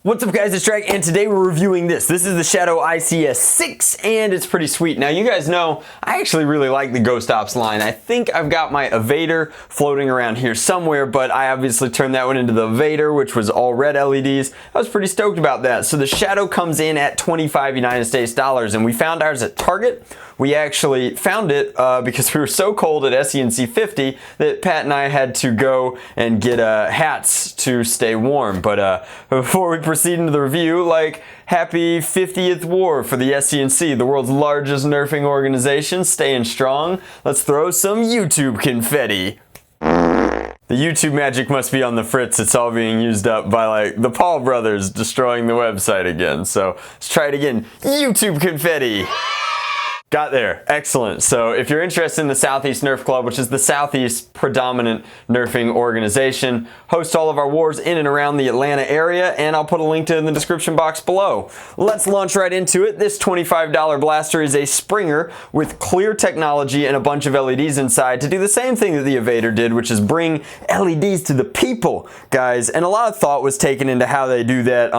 What's up guys, it's Drac, and today we're reviewing this. This is the Shadow ICS-6, and it's pretty sweet. Now you guys know, I actually really like the Ghost Ops line. I think I've got my Evader floating around here somewhere, but I obviously turned that one into the Evader, which was all red LEDs. I was pretty stoked about that. So the Shadow comes in at 25 United States dollars, and we found ours at Target. We actually found it because we were so cold at SENC 50 that Pat and I had to go and get hats to stay warm. But before we proceed into the review, happy 50th war for the SENC, the world's largest nerfing organization, staying strong. Let's throw some YouTube confetti. The YouTube magic must be on the fritz. It's all being used up by the Paul brothers destroying the website again. So let's try it again. YouTube confetti. Got there. Excellent. So if you're interested in the Southeast Nerf Club, which is the Southeast predominant nerfing organization, host all of our wars in and around the Atlanta area, and I'll put a link to it in the description box below. Let's launch right into it. This $25 blaster is a Springer with clear technology and a bunch of LEDs inside to do the same thing that the Evader did, which is bring LEDs to the people, guys. And a lot of thought was taken into how they do that.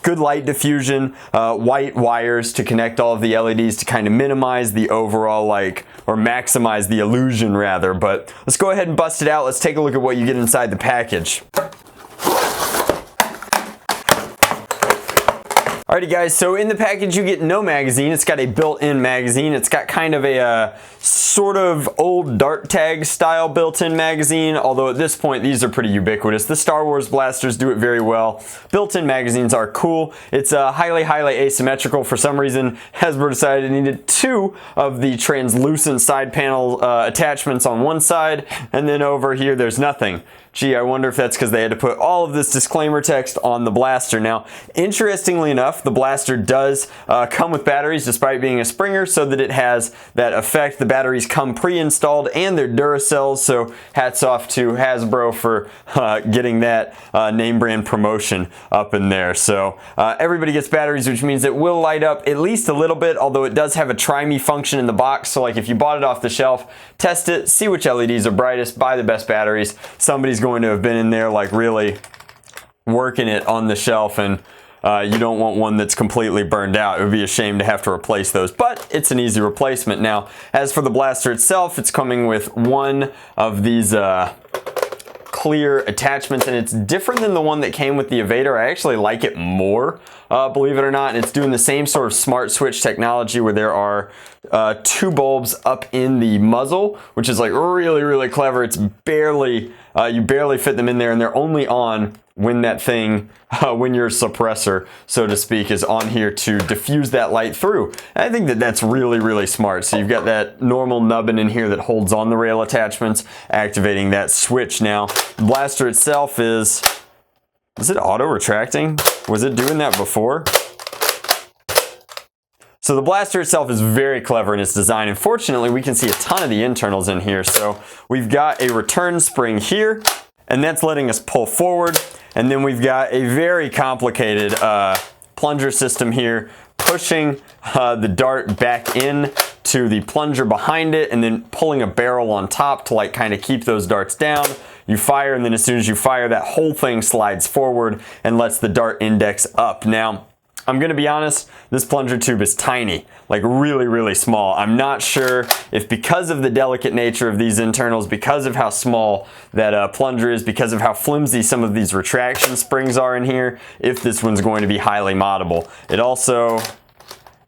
Good light diffusion, white wires to connect all of the LEDs to kind of minimize the overall or maximize the illusion rather. But let's go ahead and bust it out. Let's take a look at what you get inside the package. Alrighty guys, so in the package you get no magazine. It's got a built-in magazine. It's got kind of a sort of old dart tag style built-in magazine, although at this point these are pretty ubiquitous. The Star Wars blasters do it very well. Built-in magazines are cool. It's highly asymmetrical. For some reason Hasbro decided it needed two of the translucent side panel attachments on one side, and then over here there's nothing. Gee, I wonder if that's because they had to put all of this disclaimer text on the blaster. Now, interestingly enough, the blaster does come with batteries despite being a Springer, so that it has that effect. The batteries come pre-installed and they're Duracells, so hats off to Hasbro for getting that name brand promotion up in there. So everybody gets batteries, which means it will light up at least a little bit, although it does have a try me function in the box. So if you bought it off the shelf, test it, see which LEDs are brightest, buy the best batteries. Somebody's going to have been in there really working it on the shelf, and you don't want one that's completely burned out. It would be a shame to have to replace those, but it's an easy replacement. Now, as for the blaster itself, it's coming with one of these clear attachments, and it's different than the one that came with the Evader. I actually like it more, believe it or not, and it's doing the same sort of smart switch technology where there are two bulbs up in the muzzle, which is really clever. It's barely, you barely fit them in there, and they're only on when that thing, when your suppressor, so to speak, is on here to diffuse that light through. And I think that that's really smart. So you've got that normal nubbin in here that holds on the rail attachments, activating that switch. Now, the blaster itself is it auto retracting? Was it doing that before? So the blaster itself is very clever in its design, and fortunately we can see a ton of the internals in here. So we've got a return spring here, and that's letting us pull forward. And then we've got a very complicated plunger system here, pushing the dart back in to the plunger behind it, and then pulling a barrel on top to kind of keep those darts down. You fire, and then as soon as you fire, that whole thing slides forward and lets the dart index up. Now, I'm gonna be honest, this plunger tube is tiny, really small. I'm not sure if because of the delicate nature of these internals, because of how small that plunger is, because of how flimsy some of these retraction springs are in here, if this one's going to be highly moddable. It also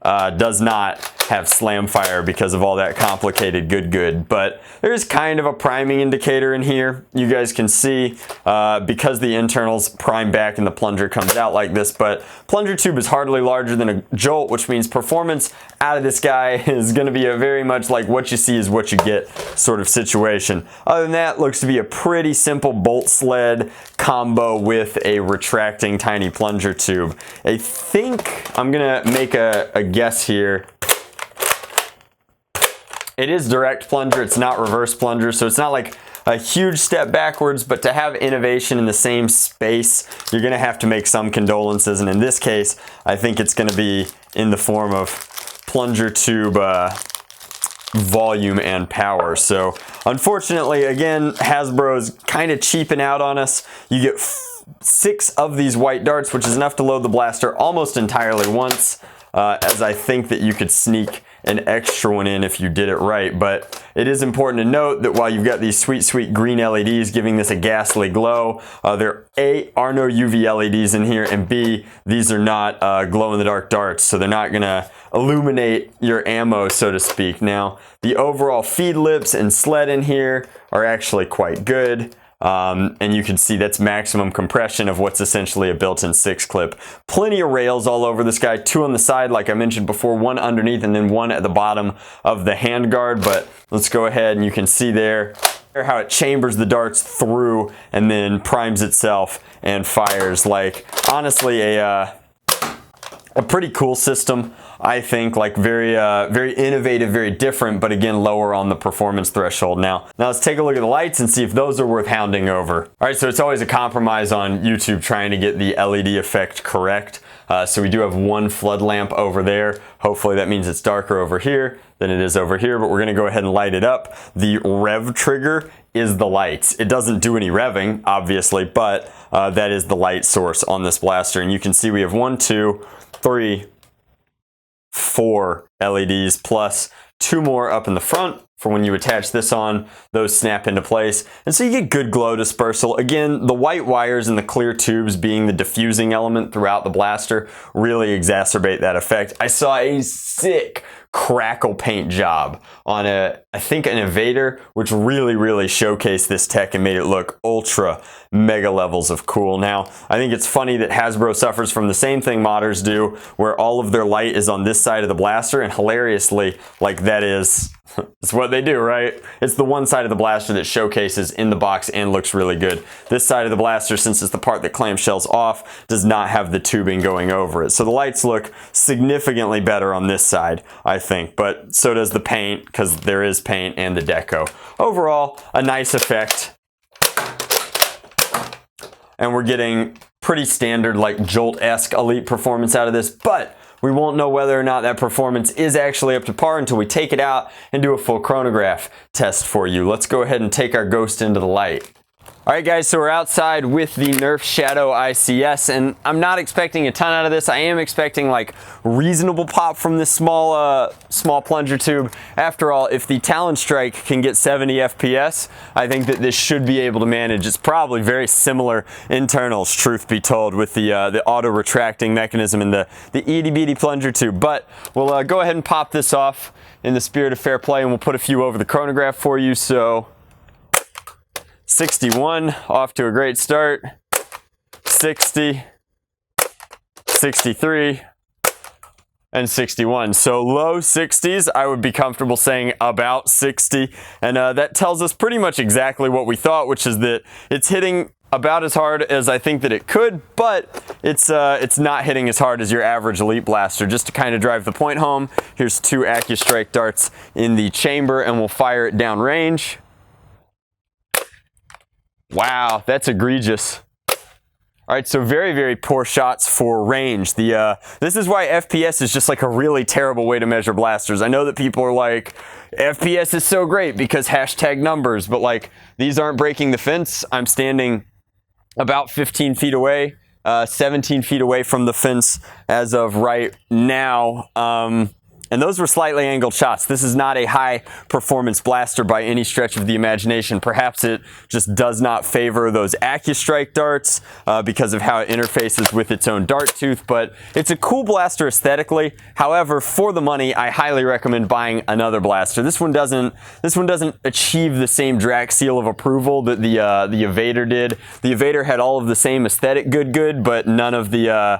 does not have slam fire because of all that complicated good, but there's kind of a priming indicator in here. You guys can see because the internals prime back and the plunger comes out like this, but plunger tube is hardly larger than a Jolt, which means performance out of this guy is going to be a very much what you see is what you get sort of situation. Other than that, looks to be a pretty simple bolt sled combo with a retracting tiny plunger tube. I think I'm gonna make a guess here. It is direct plunger, it's not reverse plunger, so it's not a huge step backwards, but to have innovation in the same space, you're gonna have to make some condolences, and in this case, I think it's gonna be in the form of plunger tube volume and power. So unfortunately, again, Hasbro's kind of cheaping out on us. You get 6 of these white darts, which is enough to load the blaster almost entirely once, as I think that you could sneak an extra one in if you did it right. But it is important to note that while you've got these sweet, sweet green LEDs giving this a ghastly glow, there A, are no UV LEDs in here, and B, these are not glow-in-the-dark darts, so they're not gonna illuminate your ammo, so to speak. Now, the overall feed lips and sled in here are actually quite good. And you can see that's maximum compression of what's essentially a built-in 6 clip. Plenty of rails all over this guy, 2 on the side like I mentioned before, 1 underneath and then 1 at the bottom of the handguard. But let's go ahead and you can see there how it chambers the darts through and then primes itself and fires. Like, honestly, a pretty cool system. I think, like, very innovative, very different, but again, lower on the performance threshold. Now let's take a look at the lights and see if those are worth hounding over. All right, so it's always a compromise on YouTube trying to get the LED effect correct. So we do have 1 flood lamp over there. Hopefully that means it's darker over here than it is over here, but we're gonna go ahead and light it up. The rev trigger is the lights. It doesn't do any revving, obviously, but that is the light source on this blaster. And you can see we have 1, 2, 3, 4 LEDs plus 2 more up in the front for when you attach this on, those snap into place. And so you get good glow dispersal. Again, the white wires and the clear tubes being the diffusing element throughout the blaster really exacerbate that effect. I saw a sick crackle paint job on I think an Evader, which really showcased this tech and made it look ultra mega levels of cool. Now, I think it's funny that Hasbro suffers from the same thing modders do, where all of their light is on this side of the blaster, and hilariously, like, that is it's what they do, right? It's the one side of the blaster that showcases in the box and looks really good. This side of the blaster, since it's the part that clamshells off, does not have the tubing going over it. So the lights look significantly better on this side, I think, but so does the paint, because there is paint, and the deco. Overall, a nice effect. And we're getting pretty standard, like, Jolt-esque elite performance out of this, but we won't know whether or not that performance is actually up to par until we take it out and do a full chronograph test for you. Let's go ahead and take our Ghost into the light. Alright guys, so we're outside with the Nerf Shadow ICS, and I'm not expecting a ton out of this. I am expecting, like, reasonable pop from this small plunger tube. After all, if the Talon Strike can get 70 FPS, I think that this should be able to manage. It's probably very similar internals, truth be told, with the auto retracting mechanism and the itty bitty plunger tube. But we'll go ahead and pop this off in the spirit of fair play, and we'll put a few over the chronograph for you. So 61, off to a great start. 60, 63, and 61. So low 60s, I would be comfortable saying about 60. And that tells us pretty much exactly what we thought, which is that it's hitting about as hard as I think that it could, but it's not hitting as hard as your average elite blaster. Just to kind of drive the point home, here's 2 AccuStrike darts in the chamber, and we'll fire it down range. Wow, that's egregious. All right, so very poor shots for range. This is why FPS is just like a really terrible way to measure blasters. I know that people are like, FPS is so great because hashtag numbers, but like, these aren't breaking the fence. I'm standing about 15 feet away, 17 feet away from the fence as of right now. And those were slightly angled shots. This is not a high performance blaster by any stretch of the imagination. Perhaps it just does not favor those AccuStrike darts because of how it interfaces with its own dart tooth, but it's a cool blaster aesthetically. However, for the money, I highly recommend buying another blaster. This one doesn't achieve the same Drac seal of approval that the Evader did. The Evader had all of the same aesthetic good, but none of the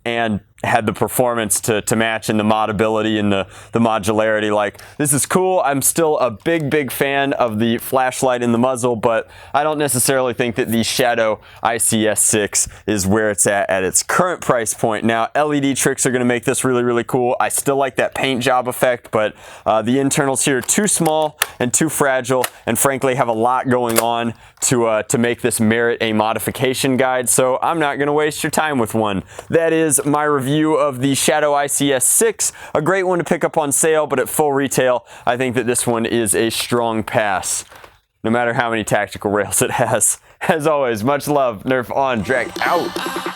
and had the performance to match, and the modability and the modularity. Like, this is cool. I'm still a big fan of the flashlight in the muzzle, but I don't necessarily think that the Shadow ICS-6 is where it's at its current price point. Now, LED tricks are going to make this really cool. I still like that paint job effect, but the internals here are too small and too fragile, and frankly have a lot going on to make this merit a modification guide, so I'm not going to waste your time with one. That is my review review of the Shadow ICS-6. A great one to pick up on sale, but at full retail, I think that this one is a strong pass, no matter how many tactical rails it has. As always, much love. Nerf on, Drac out.